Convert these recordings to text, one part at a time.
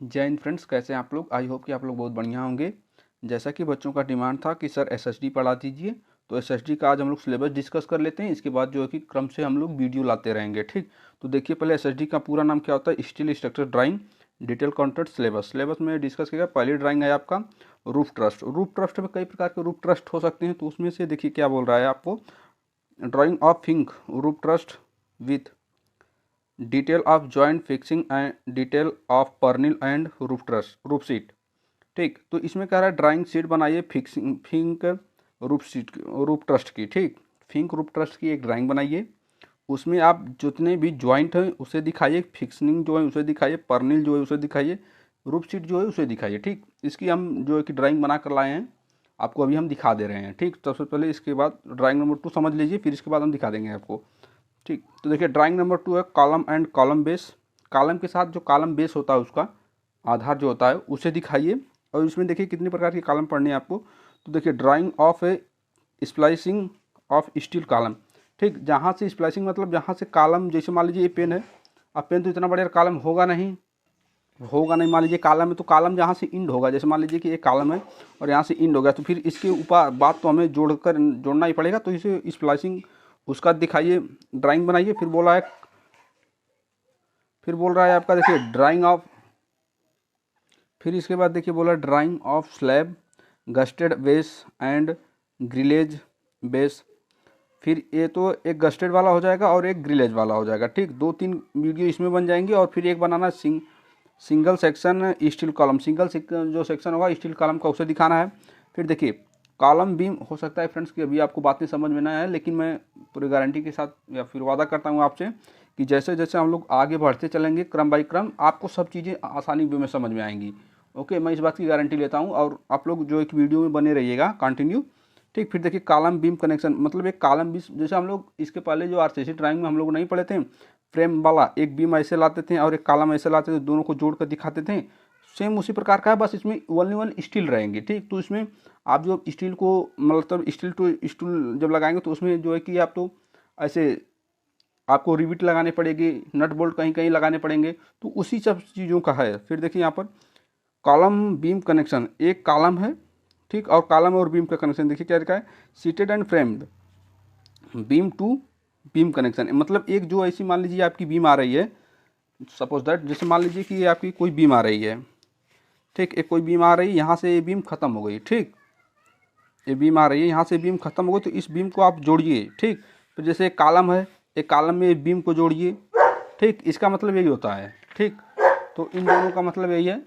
जय हिंद फ्रेंड्स, कैसे हैं आप लोग। आई होप कि आप लोग बहुत बढ़िया होंगे। जैसा कि बच्चों का डिमांड था कि सर एसएसडी पढ़ा दीजिए, तो एसएसडी का आज हम लोग सिलेबस डिस्कस कर लेते हैं। इसके बाद जो है कि क्रम से हम लोग वीडियो लाते रहेंगे। ठीक, तो देखिए पहले एसएसडी का पूरा नाम क्या होता है। Steel structure drawing detail content syllabus में डिस्कस किया। पहली ड्राइंग है आपका रूफ ट्रस्ट। रूफ ट्रस्ट में कई प्रकार के रूफ ट्रस्ट हो सकते हैं, तो उसमें से देखिए क्या बोल रहा है आपको। Drawing of Fink roof truss with detail of joint fixing and detail of purlin and roof sheet. ठीक, तो इसमें कह रहा है ड्राइंग सीट बनाइए फिक्सिंग फिंक रूफ ट्रस्ट की। ठीक, फिंक रूफ ट्रस्ट की एक ड्राइंग बनाइए। उसमें आप जितने भी जॉइंट हैं उसे दिखाइए, फिक्सिंग जो है उसे दिखाइए, पर्निल जो है उसे दिखाइए, रूफ सीट जो है उसे दिखाइए। ठीक, इसकी हम जो है कि ड्राइंग बना कर लाए हैं, आपको अभी हम दिखा दे रहे हैं। ठीक, सबसे पहले इसके बाद ड्राइंग नंबर 2 समझ लीजिए, फिर इसके बाद हम दिखा देंगे आपको। ठीक, तो देखिए ड्राइंग नंबर 2 है column and column base. Column के साथ जो कॉलम बेस होता है उसका आधार जो होता है उसे दिखाइए। और इसमें देखिए कितनी प्रकार की कॉलम पढ़नी है आपको। तो देखिए drying of A splicing of steel column. ठीक, जहाँ से स्प्लाइसिंग मतलब जहाँ से कॉलम, जैसे मान लीजिए ये पेन है, अब पेन तो इतना बड़ा कॉलम होगा नहीं, मान लीजिए कॉलम है, तो कॉलम जहाँ से इंड होगा, जैसे मान लीजिए कि एक कॉलम है और यहाँ से इंड हो गया, तो फिर इसके ऊपर बात तो हमें जोड़ना ही पड़ेगा। तो इसे स्प्लाइसिंग उसका दिखाइए, ड्राइंग बनाइए। फिर बोल रहा है आपका देखिए ड्राइंग ऑफ, फिर इसके बाद देखिए बोला drying of slab gazetted base and grillage base. फिर ये तो एक गस्टेड वाला हो जाएगा और एक ग्रिलेज वाला हो जाएगा। ठीक, 2-3 वीडियो इसमें बन जाएंगे। और फिर एक बनाना सिंगल सेक्शन स्टील कॉलम, जो सेक्शन होगा स्टील कॉलम का उसे दिखाना है। फिर देखिए कॉलम बीम, हो सकता है फ्रेंड्स कि अभी आपको बातें समझ में ना आए, लेकिन मैं पूरी गारंटी के साथ या फिर वादा करता हूँ आपसे कि जैसे जैसे हम लोग आगे बढ़ते चलेंगे क्रम बाई क्रम, आपको सब चीज़ें आसानी वे में समझ में आएंगी। ओके, मैं इस बात की गारंटी लेता हूँ। और आप लोग जो एक वीडियो में बने रहिएगा कंटिन्यू। ठीक, फिर देखिए कॉलम बीम कनेक्शन, मतलब एक कॉलम बीम, जैसे हम लोग इसके पहले जो आरसीसी ड्राइंग में हम लोग नहीं पढ़े थे, फ्रेम वाला एक बीम ऐसे लाते थे और एक कॉलम ऐसे लाते थे, दोनों को जोड़ कर दिखाते थे। सेम उसी प्रकार का है, बस इसमें वन स्टील रहेंगे। ठीक, तो इसमें आप जो स्टील को मतलब स्टील टू स्टील जब लगाएंगे तो उसमें जो है कि आप तो ऐसे आपको रिविट लगाने पड़ेगी, नट बोल्ट कहीं कहीं लगाने पड़ेंगे, तो उसी सब चीज़ों का है। फिर देखिए यहाँ पर कॉलम बीम कनेक्शन, एक कॉलम है, ठीक, और कॉलम और बीम का कनेक्शन देखिए क्या लिखा है, seated and framed beam to beam connection. मतलब एक जो ऐसी मान लीजिए आपकी बीम आ रही है, सपोज दैट, जैसे मान लीजिए कि ये आपकी कोई बीम आ रही है। ठीक, एक कोई बीम आ रही है, यहाँ से ये बीम खत्म हो गई। ठीक, ये बीम आ रही है, यहाँ से बीम खत्म हो गई, तो इस बीम को आप जोड़िए। ठीक, फिर जैसे एक कॉलम है, एक कॉलम में एक बीम को जोड़िए। ठीक, इसका मतलब यही होता है। ठीक, तो इन दोनों का मतलब यही है।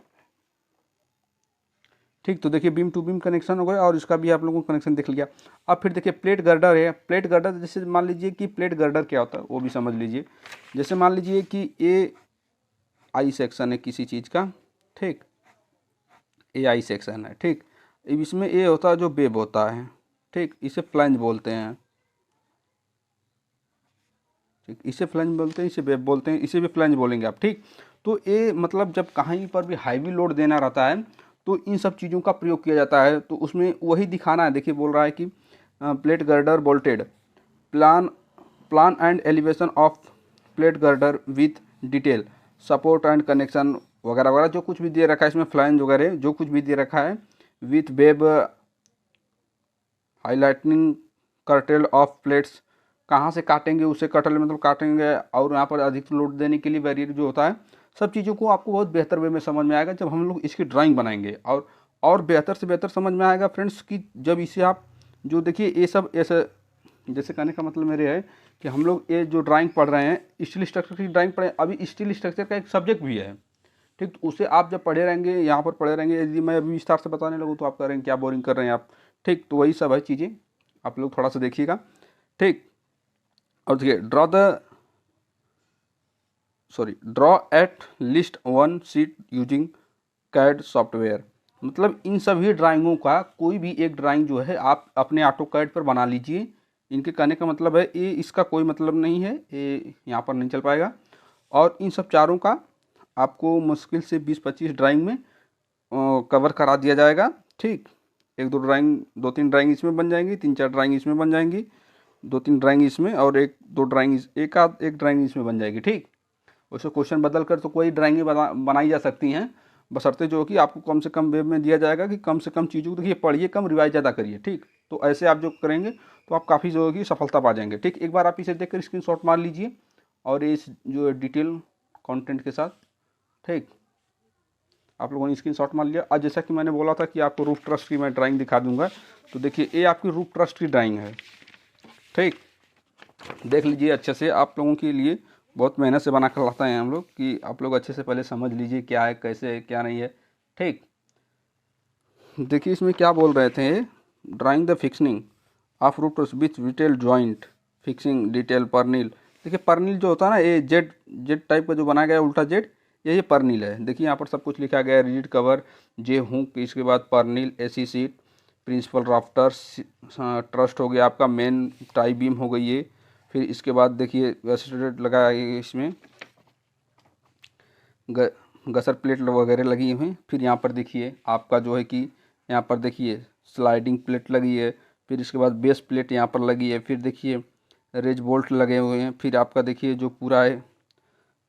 ठीक, तो देखिए बीम टू बीम कनेक्शन हो गया और इसका भी आप लोगों को कनेक्शन देख लिया। अब फिर देखिए प्लेट गर्डर है। प्लेट गर्डर, जैसे मान लीजिए कि प्लेट गर्डर क्या होता है वो भी समझ लीजिए। जैसे मान लीजिए कि ए आई सेक्शन है किसी चीज़ का। ठीक, ए आई सेक्शन है। ठीक, इसमें ए होता है जो वेब होता है। ठीक, इसे फ्लैंज बोलते हैं। ठीक, इसे फ्लैंज बोलते हैं, इसे वेब बोलते हैं, इसे भी फ्लैंज बोलेंगे आप। ठीक, तो ये मतलब जब कहीं पर भी हैवी लोड देना रहता है तो इन सब चीज़ों का प्रयोग किया जाता है। तो उसमें वही दिखाना है। देखिए बोल रहा है कि plate girder bolted plan and elevation of plate girder with detail support and connection वगैरह वगैरह, जो कुछ भी दे रखा है इसमें, फ्लैंज वगैरह जो कुछ भी दे रखा है, with web highlighting curtail of plates, कहाँ से काटेंगे उसे कटल मतलब काटेंगे, और यहाँ पर अधिक लोड देने के लिए बैरियर जो होता है, सब चीज़ों को आपको बहुत बेहतर वे में समझ में आएगा जब हम लोग इसकी ड्राइंग बनाएंगे। और बेहतर से बेहतर समझ में आएगा फ्रेंड्स कि जब इसे आप जो देखिए ये सब ऐसे, जैसे कहने का मतलब मेरे है कि हम लोग ये जो ड्राइंग पढ़ रहे हैं स्टील स्ट्रक्चर की ड्राइंग पढ़े, अभी स्टील स्ट्रक्चर का एक सब्जेक्ट भी है। ठीक, तो उसे आप जब पढ़े रहेंगे, यहाँ पर पढ़े रहेंगे, यदि मैं अभी विस्तार से बताने लगूँ तो आप कह रहे हैं क्या बोरिंग कर रहे हैं आप। ठीक, तो वही सब है चीज़ें, आप लोग थोड़ा सा देखिएगा। ठीक, और देखिए draw at least 1 sheet using CAD software. मतलब इन सभी ड्राइंगों का कोई भी एक ड्राइंग जो है आप अपने ऑटो कैड पर बना लीजिए। इनके कहने का मतलब है ये इसका कोई मतलब नहीं है, ये यहाँ पर नहीं चल पाएगा। और इन सब चारों का आपको मुश्किल से 20-25 ड्राइंग में कवर करा दिया जाएगा। ठीक, 2-3 ड्राइंग इसमें बन जाएंगी, 3-4 ड्राइंग इसमें बन जाएंगी, 2-3 ड्राइंग इसमें, और एक ड्राइंग इसमें बन जाएगी। ठीक, उससे क्वेश्चन बदल कर तो कोई ड्राइंगें बनाई जा सकती हैं, बशर्ते जो कि आपको कम से कम वेब में दिया जाएगा कि कम से कम चीज़ों को देखिए, पढ़िए कम, रिवाइज ज़्यादा करिए। ठीक, तो ऐसे आप जो करेंगे तो आप काफ़ी जो होगी सफलता पा जाएंगे। ठीक, एक बार आप इसे देखकर स्क्रीनशॉट मार लीजिए और इस जो डिटेल कंटेंट के साथ, ठीक, आप लोगों ने स्क्रीनशॉट मार लिया। आज जैसा कि मैंने बोला था कि आपको रूफ ट्रस्ट की मैं ड्राइंग दिखा दूंगा, तो देखिए ये आपकी रूफ ट्रस्ट की ड्राइंग है। ठीक, देख लीजिए अच्छे से, आप लोगों के लिए बहुत मेहनत से बना कर लाते हैं हम लोग कि आप लोग अच्छे से पहले समझ लीजिए क्या है, कैसे है, क्या नहीं है। ठीक, देखिए इसमें क्या बोल रहे थे, drawing the fixing of roof truss with detail joint fixing detail purlin. देखिए परनील जो होता है ना, ये जेड जेड टाइप का जो बनाया गया है, उल्टा जेड, यही परनील है। देखिए यहाँ पर सब कुछ लिखा गया है, रिजिड कवर, जे हुक, इसके बाद purlin, AC sheet, principal rafters, truss हो गया आपका, मेन टाई बीम हो गई ये। फिर इसके बाद देखिए वेस्टेड लगा है इसमें, गसर प्लेट वगैरह लगी हुई हैं। फिर यहाँ पर देखिए आपका जो है कि यहाँ पर देखिए स्लाइडिंग प्लेट लगी है। फिर इसके बाद बेस प्लेट यहाँ पर लगी है। फिर देखिए रेज बोल्ट लगे हुए हैं। फिर आपका देखिए जो पूरा है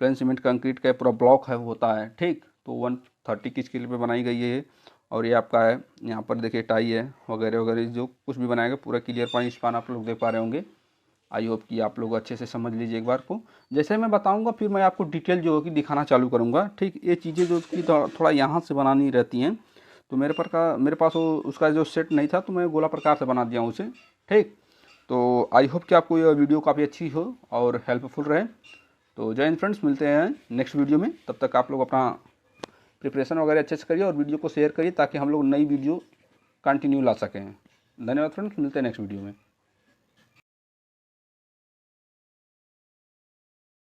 प्लेन सीमेंट कंक्रीट का पूरा ब्लॉक है होता है। ठीक, तो 130 की स्केल पे बनाई गई है ये। और ये आपका है, यहाँ पर देखिए टाई है वगैरह वगैरह, जो कुछ भी बनाएगा पूरा क्लियर पानी स्पान आप लोग देख पा रहे होंगे। आई होप कि आप लोग अच्छे से समझ लीजिए एक बार को। जैसे मैं बताऊंगा फिर मैं आपको डिटेल जो होगी दिखाना चालू करूंगा। ठीक, ये चीज़ें जो कि थोड़ा यहाँ से बनानी रहती हैं, तो मेरे पास वो उसका जो सेट नहीं था, तो मैं गोला प्रकार से बना दिया हूँ उसे। ठीक, तो आई होप कि आपको ये वीडियो काफ़ी अच्छी हो और हेल्पफुल रहे। तो जय हिंद फ्रेंड्स, मिलते हैं नेक्स्ट वीडियो में। तब तक आप लोग अपना प्रिपरेशन वगैरह अच्छे से करिए और वीडियो को शेयर करिए ताकि हम लोग नई वीडियो कंटिन्यू ला सकें। धन्यवाद फ्रेंड्स, मिलते हैं नेक्स्ट वीडियो में।